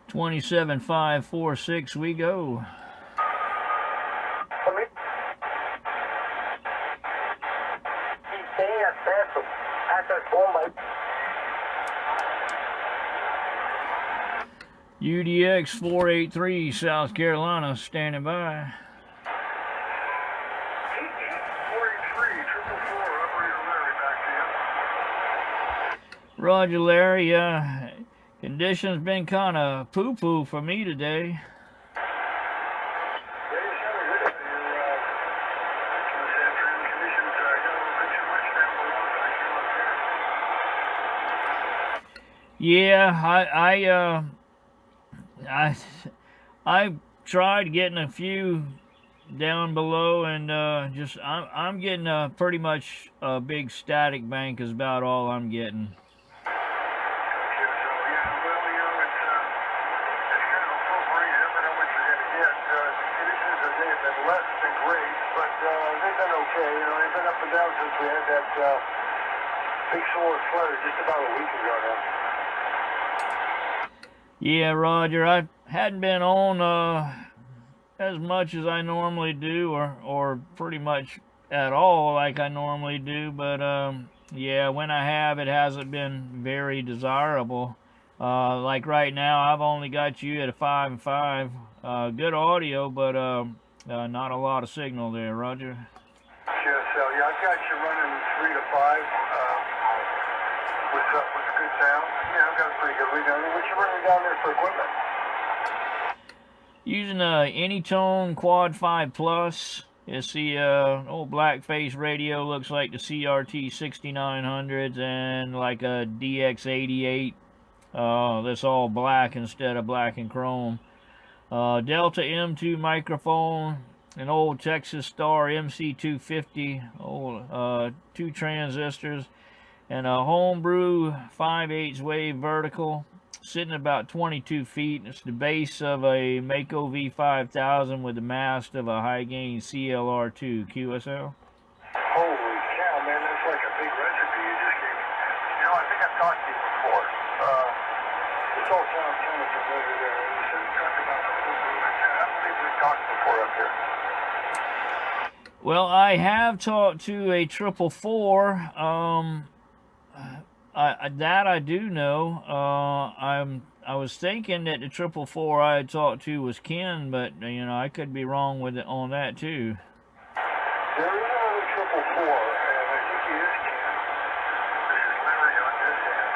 27.546, we go. UDX 483, South Carolina, standing by. Roger, Larry. Conditions been kind of poo-poo for me today. Yeah, I tried getting a few down below, and I'm getting pretty much a big static bank is about all I'm getting. We had that big solar flare just about a week ago now. Yeah, Roger, I hadn't been on as much as I normally do, or pretty much at all like I normally do, but yeah, when I have, it hasn't been very desirable. Like right now, I've only got you at a 5 and 5. Good audio, but not a lot of signal there, Roger. Yeah, I've got you running 3 to 5 with good sound. Yeah, I've got a pretty good read down there. What you running down there for equipment? Using a Anytone Quad 5 Plus. It's the old blackface radio, looks like the CRT 6900s and like a DX88. That's all black instead of black and chrome. Delta M2 microphone, an old Texas Star MC250, 2 transistors, and a homebrew 5/8 wave vertical, sitting about 22 feet. It's the base of a Mako V5000 with the mast of a high gain CLR2 QSL. Holy cow, man, that's like a big recipe you just gave me. You know, I think I've talked to you before. This all sounds kind of familiar there. You said you talked about the homebrew. I believe we've talked before up here. Well, I have talked to a 444. That I do know. I was thinking that the 444 I had talked to was Ken, but you know I could be wrong with it on that too. There is another 444, and I think he is Ken. This is Larry on this end.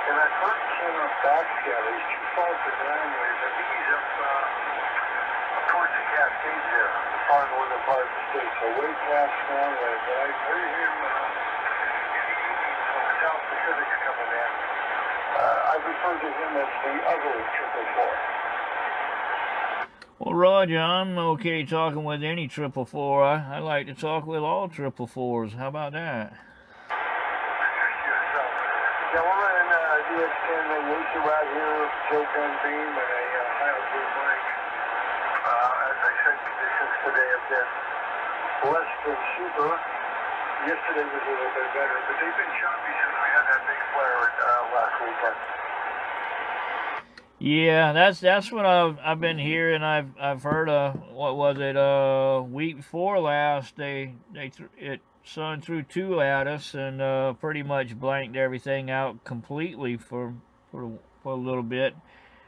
And I've heard Ken on backscatter. He's too far for ground waves. I think he's up towards the Cascades there, the far northern part of the state, so way past ground waves. But I heard him in the evenings when the South Pacific's coming in. I refer to him as the other 444. Well, Roger, I'm okay talking with any 444. I like to talk with all 444s. How about that? Yeah, we're running DX10 Yaesu out here, Joe Gun Beam, and a Ohio Blue Blank. As I said, conditions today have been less than super. Yesterday was a little bit better, but they've been choppy since we had that big flare last weekend. Yeah, that's what I've been hearing. I've heard what was it week before last it sun threw 2 at us and pretty much blanked everything out completely for a little bit.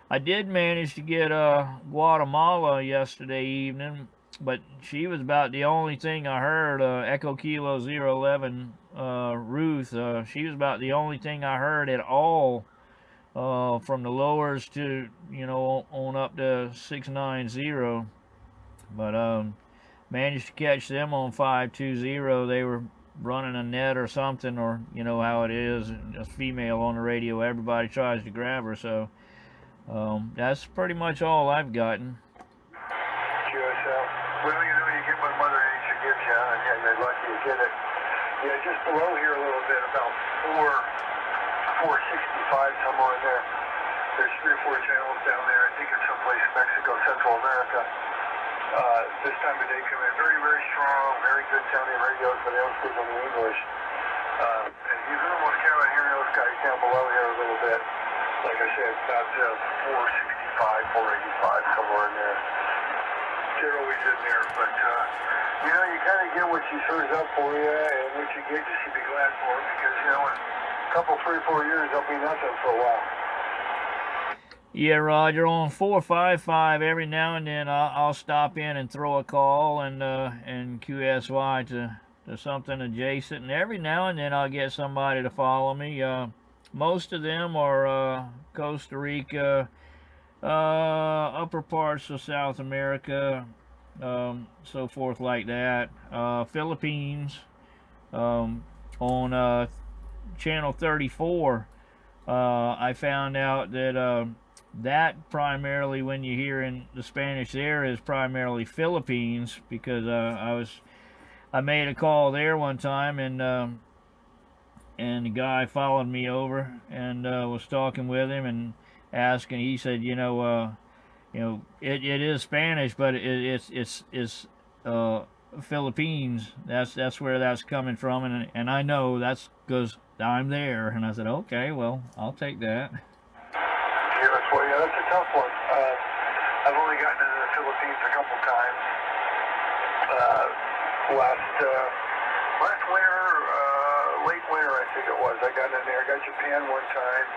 I did manage to get Guatemala yesterday evening, but she was about the only thing I heard. Echo Kilo 011 Ruth. She was about the only thing I heard at all. From the lowers to, you know, on up to 690, but managed to catch them on 520. They were running a net or something, or you know how it is, a female on the radio, everybody tries to grab her, so that's pretty much all I've gotten. QSL. Well, you know, you get what Mother Nature gives you, and yeah, you're lucky to get it. Yeah, just below here a little bit, about 465, somewhere in there. There's 3 or 4 channels down there. I think it's someplace in Mexico, Central America. This time of day come in very, very strong, very good sounding radios, but they don't speak any English. And you can almost count on hearing those guys down below here a little bit. Like I said, about 465, 485, somewhere in there. They're always in there, but you know, you kind of get what you serves up for you, and what you get, you should be glad for, because you know, in a couple, 3-4 years, there'll be nothing for a while. Yeah, Roger. On 455, every now and then I'll stop in and throw a call and QSY to something adjacent, and every now and then I'll get somebody to follow me. Most of them are Costa Rica, upper parts of South America, so forth like that. Philippines, on channel 34, I found out that that primarily, when you hear in the Spanish there, is primarily Philippines, because I made a call there one time, and the guy followed me over and was talking with him and asking. He said, you know, it is Spanish, but it's Philippines. That's where that's coming from, and I know that's because I'm there. And I said, okay, well, I'll take that. Yeah, that's a tough one. I've only gotten into the Philippines a couple times. Last winter, late winter, I think it was. I got in there. I got Japan one time.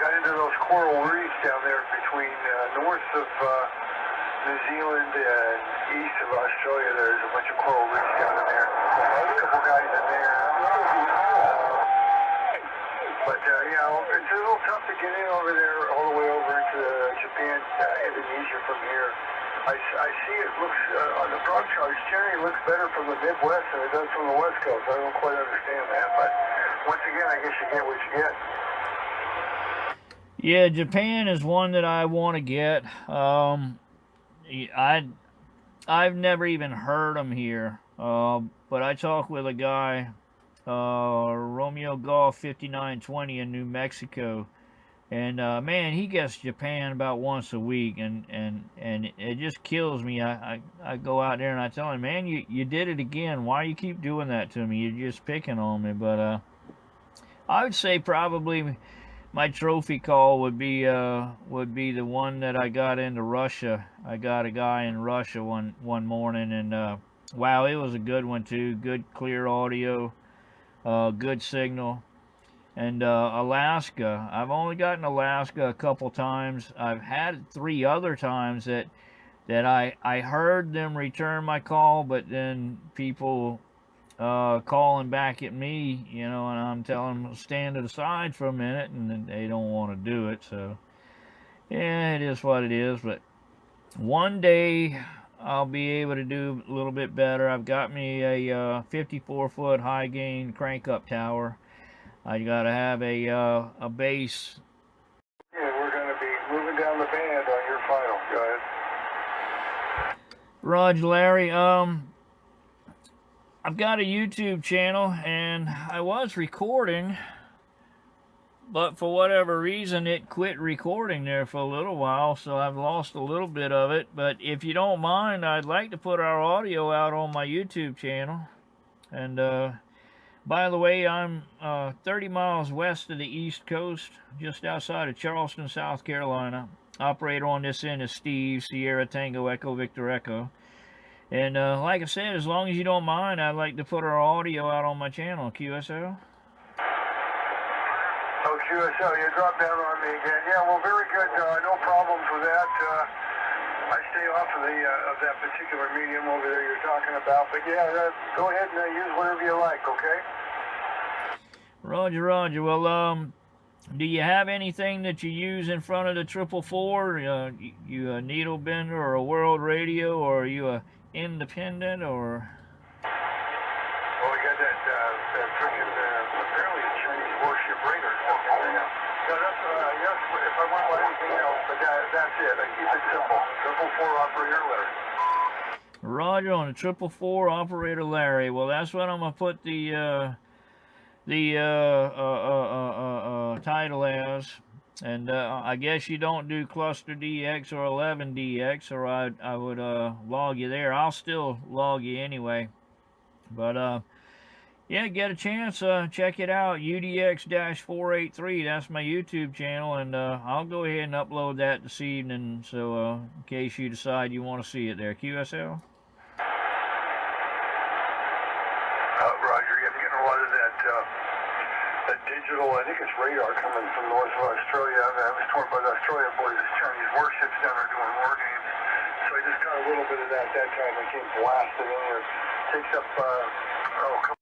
Got into those coral reefs down there between north of New Zealand and east of Australia. There's a bunch of coral reefs down in there. A couple guys in there. But yeah, it's a little tough to get in over there, all the way over into Japan, Indonesia from here. I see it looks, on the broad charts, generally looks better from the Midwest than it does from the West Coast. I don't quite understand that, but once again, I guess you get what you get. Yeah, Japan is one that I want to get. I've never even heard them here, but I talked with a guy, Romeo Golf 5920 in New Mexico, and man, he gets Japan about once a week, and it just kills me. I go out there and I tell him, man, you did it again. Why you keep doing that to me? You're just picking on me. But I would say probably my trophy call would be the one that I got into Russia. I got a guy in Russia one morning, and wow, it was a good one too. Good clear audio, good signal. And Alaska, I've only gotten Alaska a couple times. I've had 3 other times that I heard them return my call, but then people calling back at me, you know, and I'm telling them to stand aside for a minute, and then they don't want to do it. So yeah, it is what it is. But one day I'll be able to do a little bit better. I've got me a 54-foot high gain crank up tower. I got to have a base. Yeah, we're going to be moving down the band on your final. Go ahead. Roger, Larry. I've got a YouTube channel, and I was recording, but for whatever reason it quit recording there for a little while, so I've lost a little bit of it. But if you don't mind, I'd like to put our audio out on my YouTube channel. And by the way, I'm 30 miles west of the East Coast, just outside of Charleston, South Carolina. Operator on this end is Steve, Sierra Tango Echo Victor Echo. And like I said, as long as you don't mind, I'd like to put our audio out on my channel, QSL. Oh, QSL, you dropped down on me again. Yeah, well, very good. No problems with that. I stay off of that particular medium over there you're talking about. But yeah, go ahead and use whatever you like, okay? Roger, Roger. Well, do you have anything that you use in front of the 444? You a needle bender or a world radio, or are you a independent, or? Well, we got that freaking apparently a Chinese warship radar stuff in there now. No, that's yes. If I want anything else, but that's it. I keep it simple. 444 operator Larry. Roger on the 444 operator Larry. Well, that's what I'm gonna put the title as. And I guess you don't do cluster DX or 11DX, or I would log you there. I'll still log you anyway. But Yeah, get a chance, check it out, UDX-483. That's my YouTube channel, and I'll go ahead and upload that this evening, so in case you decide you want to see it there. QSL? Roger, I'm getting a lot of that digital, I think it's radar coming from north of Australia. I was told by the Australian boys, there's Chinese warships down there doing war games. So I just got a little bit of that time. I came blasted in here. Takes up,